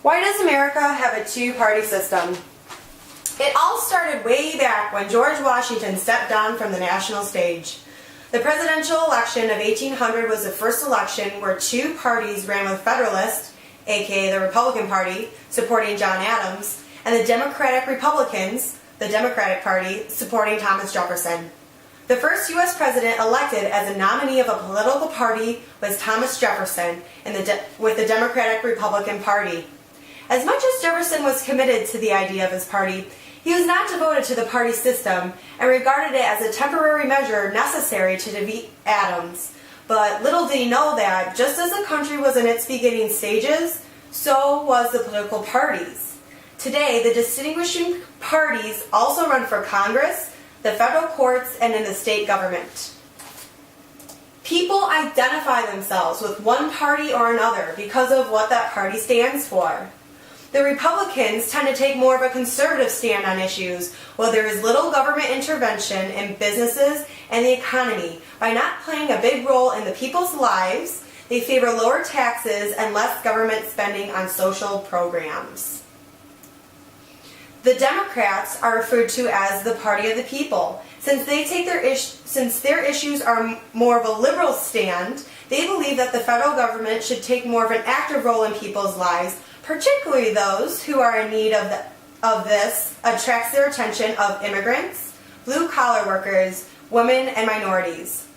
Why does America have a two-party system? It all started way back when George Washington stepped down from the national stage. The presidential election of 1800 was the first election where two parties ran with Federalists, aka the Republican Party, supporting John Adams, and the Democratic Republicans, the Democratic Party, supporting Thomas Jefferson. The first U.S. president elected as a nominee of a political party was Thomas Jefferson with the Democratic Republican Party. As much as Jefferson was committed to the idea of his party, he was not devoted to the party system and regarded it as a temporary measure necessary to defeat Adams. But little did he know that, just as the country was in its beginning stages, so was the political parties. Today, the distinguishing parties also run for Congress, the federal courts, and in the state government. People identify themselves with one party or another because of what that party stands for. The Republicans tend to take more of a conservative stand on issues, while there is little government intervention in businesses and the economy. By not playing a big role in the people's lives, they favor lower taxes and less government spending on social programs. The Democrats are referred to as the party of the people. Since their issues are more of a liberal stand, they believe that the federal government should take more of an active role in people's lives, particularly those who are in need of this attracts their attention of immigrants, blue-collar workers, women, and minorities.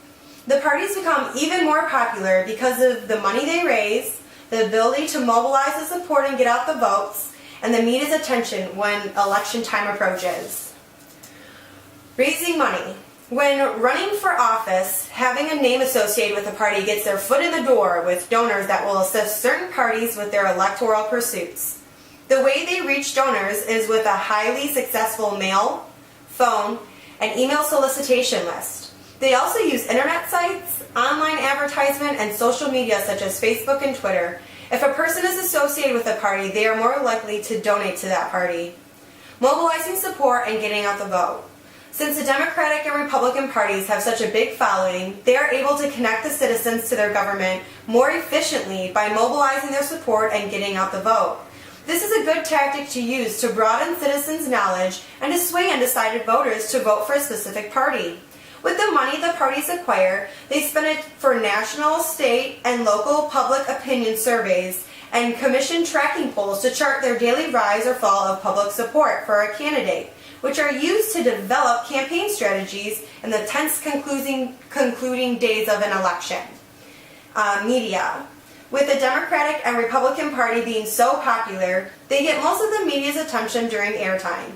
The parties become even more popular because of the money they raise, the ability to mobilize the support and get out the votes, and the media's attention when election time approaches. Raising money. When running for office, having a name associated with a party gets their foot in the door with donors that will assist certain parties with their electoral pursuits. The way they reach donors is with a highly successful mail, phone, and email solicitation list. They also use internet sites, online advertisement, and social media such as Facebook and Twitter. If a person is associated with a party, they are more likely to donate to that party. Mobilizing support and getting out the vote. Since the Democratic and Republican parties have such a big following, they are able to connect the citizens to their government more efficiently by mobilizing their support and getting out the vote. This is a good tactic to use to broaden citizens' knowledge and to sway undecided voters to vote for a specific party. With the money the parties acquire, they spend it for national, state, and local public opinion surveys and commission tracking polls to chart their daily rise or fall of public support for a candidate, which are used to develop campaign strategies in the tense concluding days of an election. Media. With the Democratic and Republican Party being so popular, they get most of the media's attention during airtime.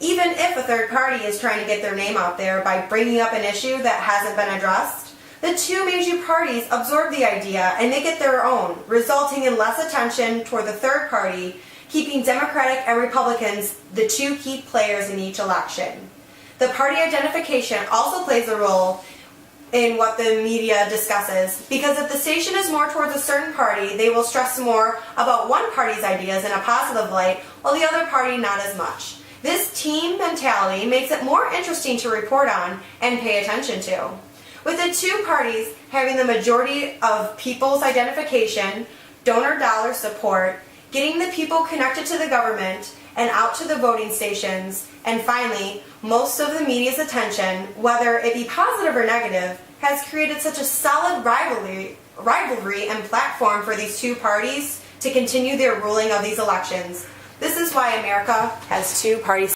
Even if a third party is trying to get their name out there by bringing up an issue that hasn't been addressed, the two major parties absorb the idea and make it their own, resulting in less attention toward the third party, keeping Democratic and Republicans the two key players in each election. The party identification also plays a role in what the media discusses, because if the station is more towards a certain party, they will stress more about one party's ideas in a positive light, while the other party not as much. This team mentality makes it more interesting to report on and pay attention to. With the two parties having the majority of people's identification, donor dollar support, getting the people connected to the government and out to the voting stations, and finally, most of the media's attention, whether it be positive or negative, has created such a solid rivalry and platform for these two parties to continue their ruling of these elections. This is why America has two parties.